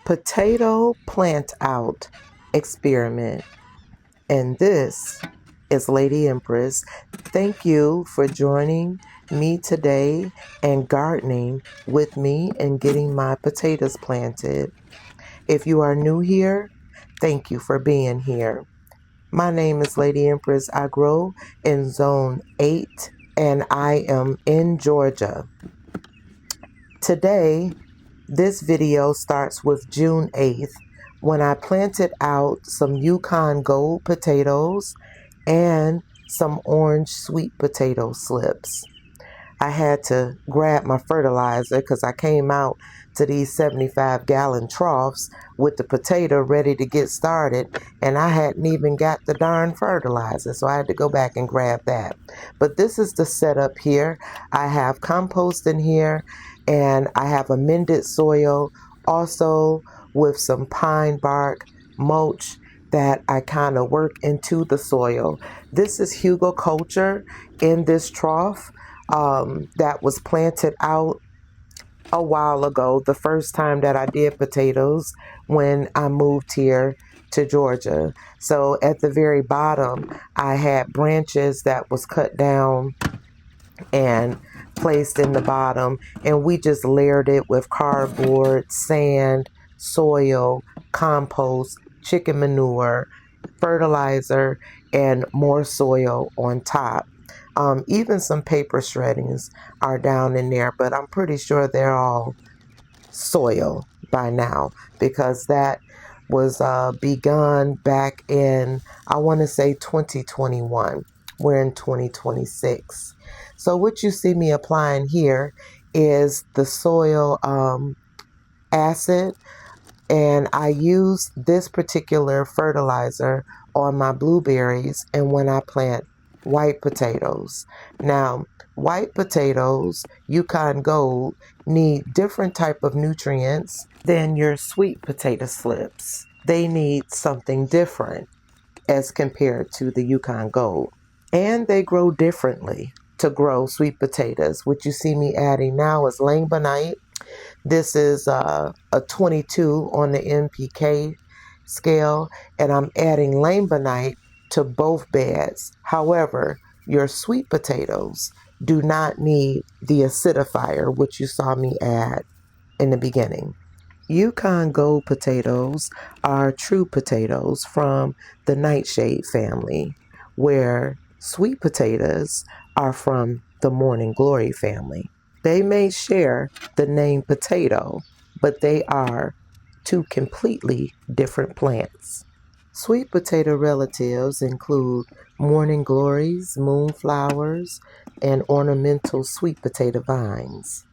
Potato plant out experiment. And this is Lady Empress. Thank you for joining me today and gardening with me and getting my potatoes planted. If you are new here, thank you for being here. My name is Lady Empress. I grow in Zone 8 and I am in Georgia. Today, this video starts with June 8th when I planted out some Yukon Gold potatoes and some orange sweet potato slips. I had to grab my fertilizer because I came out to these 75-gallon troughs with the potato ready to get started, and I hadn't even got the darn fertilizer, so I had to go back and grab that. But this is the setup here. I have compost in here, and I have amended soil also with some pine bark mulch that I kind of work into the soil. This is hugelkultur in this trough that was planted out a while ago, the first time that I did potatoes when I moved here to Georgia. So at the very bottom, I had branches that was cut down and placed in the bottom, and we just layered it with cardboard, sand, soil, compost, chicken manure, fertilizer, and more soil on top. Even some paper shreddings are down in there, but I'm pretty sure they're all soil by now because that was begun back in, I want to say 2021. We're in 2026. So what you see me applying here is the soil acid, and I use this particular fertilizer on my blueberries and when I plant white potatoes. Now, white potatoes, Yukon Gold, need different type of nutrients than your sweet potato slips. They need something different as compared to the Yukon Gold. And they grow differently to grow sweet potatoes. What you see me adding now is langbonite. This is a 22 on the NPK scale, and I'm adding langbonite to both beds. However, your sweet potatoes do not need the acidifier, which you saw me add in the beginning. Yukon Gold potatoes are true potatoes from the nightshade family, where sweet potatoes are from the morning glory family. They may share the name potato, but they are two completely different plants. Sweet potato relatives include morning glories, moonflowers, and ornamental sweet potato vines.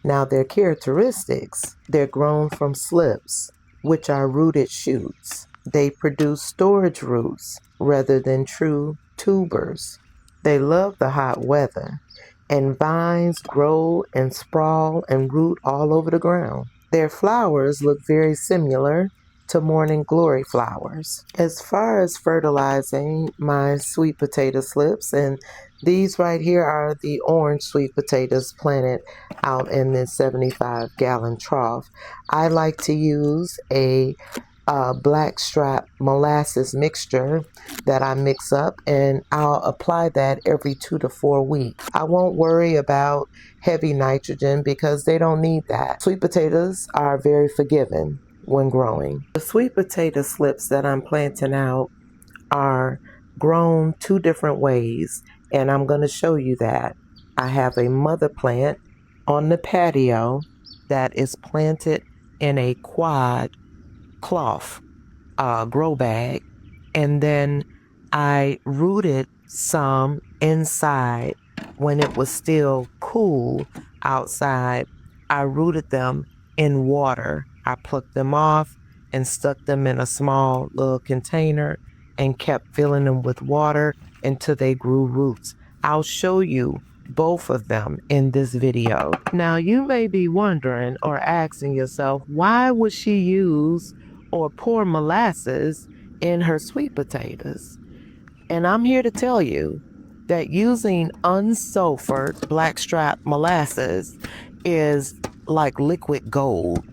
Now their characteristics, they're grown from slips, which are rooted shoots. They produce storage roots rather than true tubers. They love the hot weather, and vines grow and sprawl and root all over the ground. Their flowers look very similar to morning glory flowers. As far as fertilizing my sweet potato slips, and these right here are the orange sweet potatoes planted out in this 75-gallon trough. I like to use a blackstrap molasses mixture that I mix up, and I'll apply that every 2 to 4 weeks. I won't worry about heavy nitrogen because they don't need that. Sweet potatoes are very forgiving when growing. The sweet potato slips that I'm planting out are grown 2 different ways, and I'm going to show you that. I have a mother plant on the patio that is planted in a quad cloth grow bag, and then I rooted some inside when it was still cool outside. I rooted them in water. I plucked them off and stuck them in a small little container and kept filling them with water until they grew roots. I'll show you both of them in this video. Now you may be wondering or asking yourself, why would she use or pour molasses in her sweet potatoes? And I'm here to tell you that using unsulfured blackstrap molasses is like liquid gold,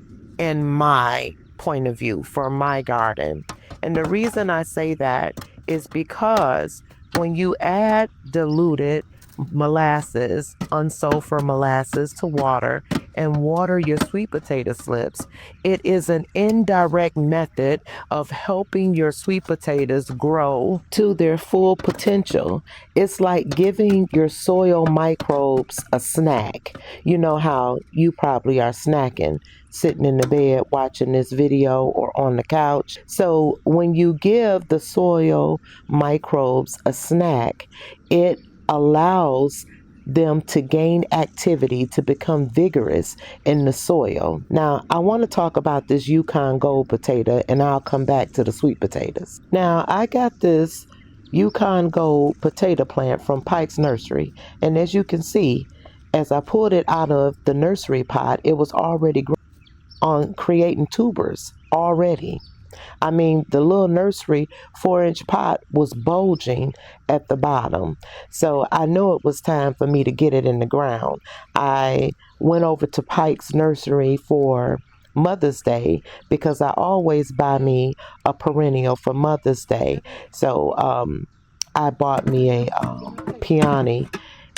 in my point of view for my garden. And the reason I say that is because when you add diluted molasses, unsulfur molasses to water and water your sweet potato slips, it is an indirect method of helping your sweet potatoes grow to their full potential. It's like giving your soil microbes a snack. You know how you probably are snacking, sitting in the bed watching this video or on the couch. So when you give the soil microbes a snack, it allows them to gain activity, to become vigorous in the soil. Now, I want to talk about this Yukon Gold potato, and I'll come back to the sweet potatoes. Now, I got this Yukon Gold potato plant from Pike's Nursery, and as you can see, as I pulled it out of the nursery pot, it was already on creating tubers already. I mean, the little nursery 4-inch pot was bulging at the bottom. So I knew it was time for me to get it in the ground. I went over to Pike's Nursery for Mother's Day because I always buy me a perennial for Mother's Day. So I bought me a peony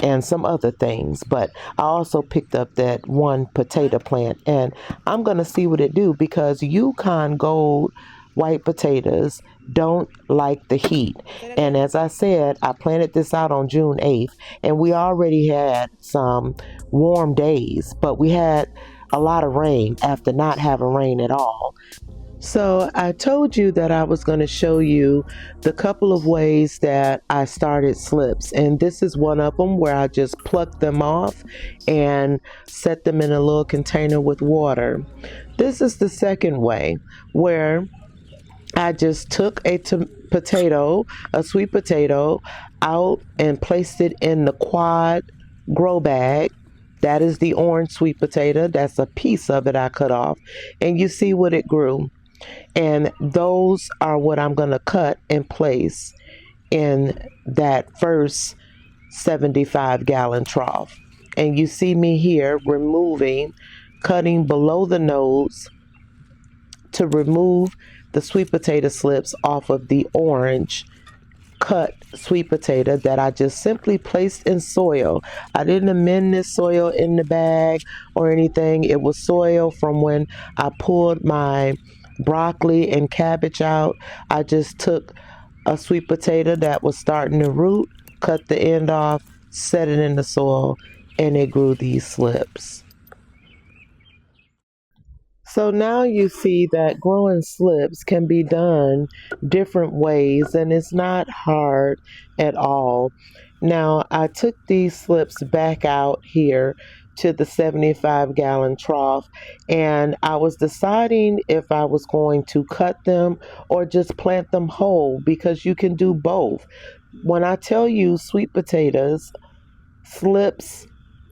and some other things, but I also picked up that one potato plant, and I'm going to see what it do because Yukon Gold white potatoes don't like the heat. And as I said, I planted this out on June 8th, and we already had some warm days, but we had a lot of rain after not having rain at all. So I told you that I was going to show you the couple of ways that I started slips, and this is one of them where I just plucked them off and set them in a little container with water. This is the second way where I just took a potato, a sweet potato, out and placed it in the quad grow bag. That is the orange sweet potato. That's a piece of it I cut off, and you see what it grew. And those are what I'm going to cut and place in that first 75-gallon trough. And you see me here cutting below the nose to remove the sweet potato slips off of the orange cut sweet potato that I just simply placed in soil. I didn't amend this soil in the bag or anything. It was soil from when I pulled my broccoli and cabbage out. I just took a sweet potato that was starting to root, cut the end off, set it in the soil, and it grew these slips. So now you see that growing slips can be done different ways, and it's not hard at all. Now I took these slips back out here to the 75-gallon trough, and I was deciding if I was going to cut them or just plant them whole, because you can do both. When I tell you sweet potatoes, slips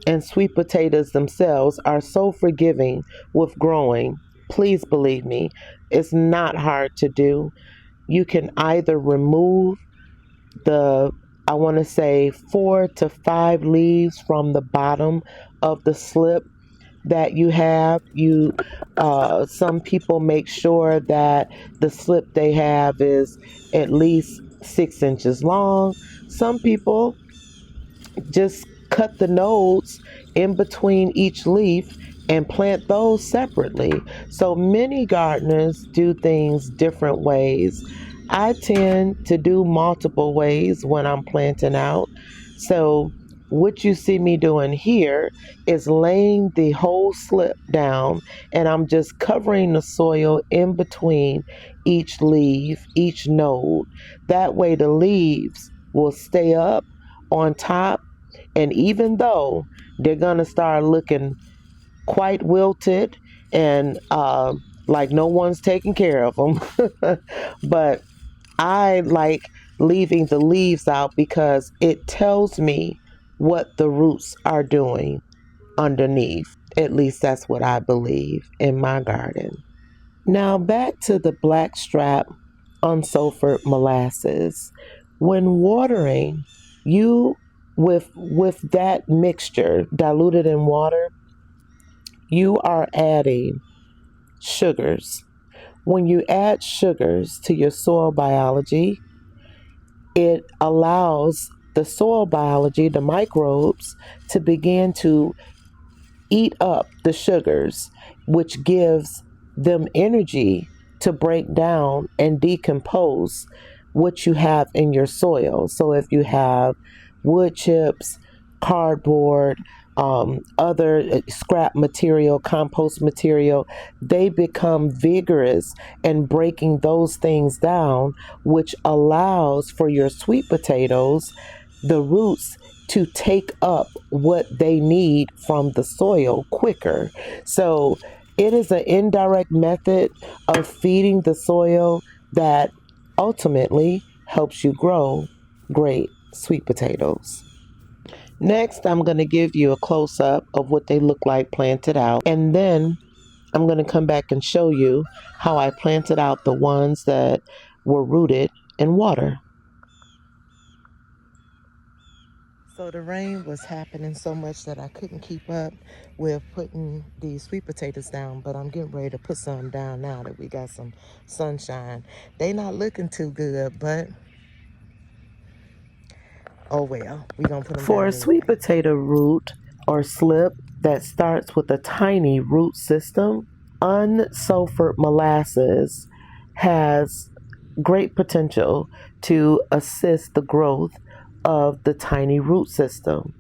and sweet potatoes themselves are so forgiving with growing. Please believe me, it's not hard to do. You can either remove I want to say 4 to 5 leaves from the bottom of the slip that you have. Some people make sure that the slip they have is at least 6 inches long. Some people just cut the nodes in between each leaf and plant those separately. So many gardeners do things different ways. I tend to do multiple ways when I'm planting out. So what you see me doing here is laying the whole slip down, and I'm just covering the soil in between each leaf, each node. That way the leaves will stay up on top, and even though they're gonna start looking quite wilted and like no one's taking care of them, but I like leaving the leaves out because it tells me what the roots are doing underneath. At least that's what I believe in my garden. Now back to the blackstrap unsulfured molasses. When watering, you with that mixture diluted in water, you are adding sugars. When you add sugars to your soil biology, it allows the soil biology, the microbes, to begin to eat up the sugars, which gives them energy to break down and decompose what you have in your soil. So if you have wood chips, cardboard, other scrap material, compost material, they become vigorous in breaking those things down, which allows for your sweet potatoes, the roots, to take up what they need from the soil quicker. So it is an indirect method of feeding the soil that ultimately helps you grow great sweet potatoes. Next, I'm going to give you a close-up of what they look like planted out, and then I'm going to come back and show you how I planted out the ones that were rooted in water. So the rain was happening so much that I couldn't keep up with putting these sweet potatoes down, but I'm getting ready to put some down now that we got some sunshine. They not looking too good, but oh well, we gonna put them For down a sweet anyway. potato root or slip that starts with a tiny root system, unsulfured molasses has great potential to assist the growth of the tiny root system.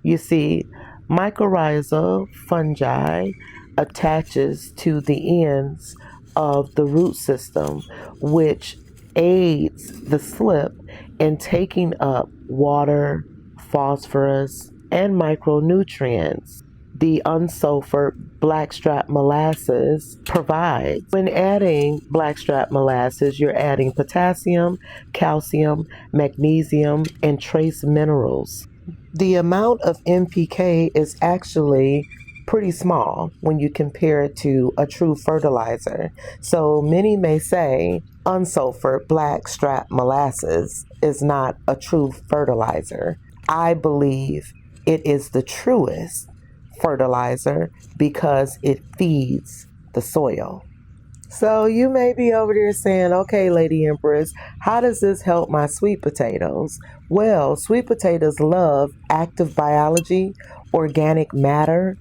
You see, mycorrhizal fungi attaches to the ends of the root system, which aids the slip in taking up water, phosphorus, and micronutrients the unsulfured blackstrap molasses provides. When adding blackstrap molasses, you're adding potassium, calcium, magnesium, and trace minerals. The amount of NPK is actually pretty small when you compare it to a true fertilizer. So many may say unsulfured blackstrap molasses is not a true fertilizer. I believe it is the truest fertilizer because it feeds the soil. So you may be over there saying, okay, Lady Empress, how does this help my sweet potatoes? Well, sweet potatoes love active biology, organic matter,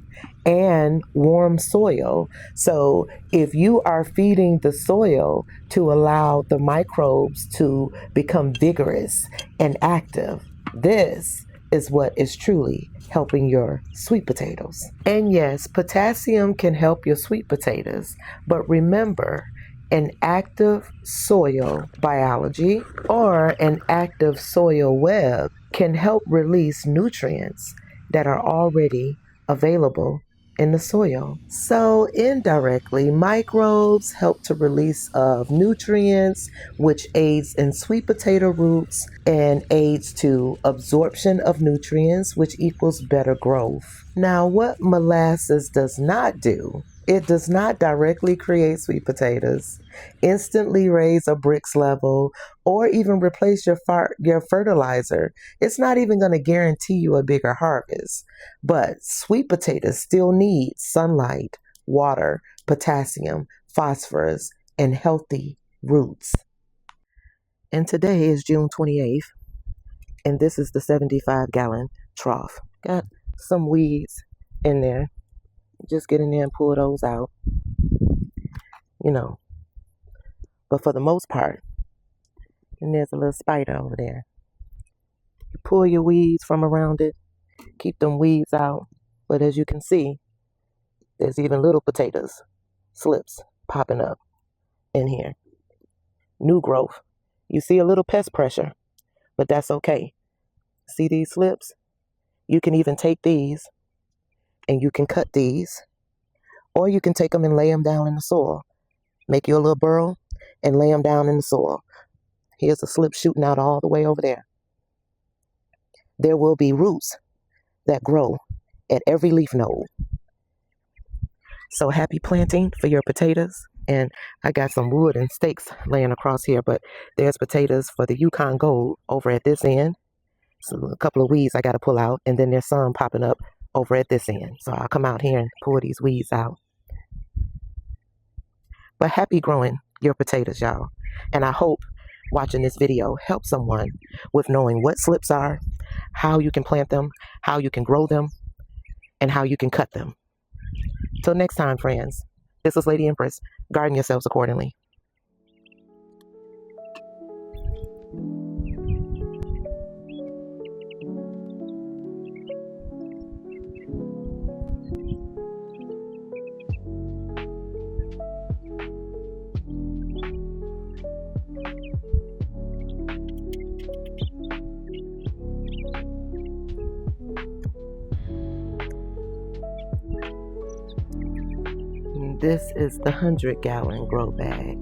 and warm soil. So if you are feeding the soil to allow the microbes to become vigorous and active, this is what is truly helping your sweet potatoes. And yes, potassium can help your sweet potatoes, but remember, an active soil biology or an active soil web can help release nutrients that are already available in the soil. So indirectly, microbes help to release of nutrients, which aids in sweet potato roots and aids to absorption of nutrients, which equals better growth. Now, what molasses does not do, it does not directly create sweet potatoes, instantly raise a Brix level, or even replace your fertilizer. It's not even going to guarantee you a bigger harvest. But sweet potatoes still need sunlight, water, potassium, phosphorus, and healthy roots. And today is June 28th, and this is the 75-gallon trough. Got some weeds in there. Just get in there and pull those out, you know. But for the most part, and there's a little spider over there. You pull your weeds from around it, keep them weeds out. But as you can see, there's even little potatoes, slips popping up in here. New growth. You see a little pest pressure, but that's okay. See these slips? You can even take these and you can cut these, or you can take them and lay them down in the soil. Make you a little burrow and lay them down in the soil. Here's a slip shooting out all the way over there. There will be roots that grow at every leaf node. So happy planting for your potatoes. And I got some wood and stakes laying across here, but there's potatoes for the Yukon Gold over at this end. So a couple of weeds I got to pull out, and then there's some popping up over at this end. So I'll come out here and pull these weeds out. But happy growing your potatoes, y'all. And I hope watching this video helps someone with knowing what slips are, how you can plant them, how you can grow them, and how you can cut them. Till next time, friends, this is Lady Empress. Garden yourselves accordingly. This is the 100-gallon grow bag.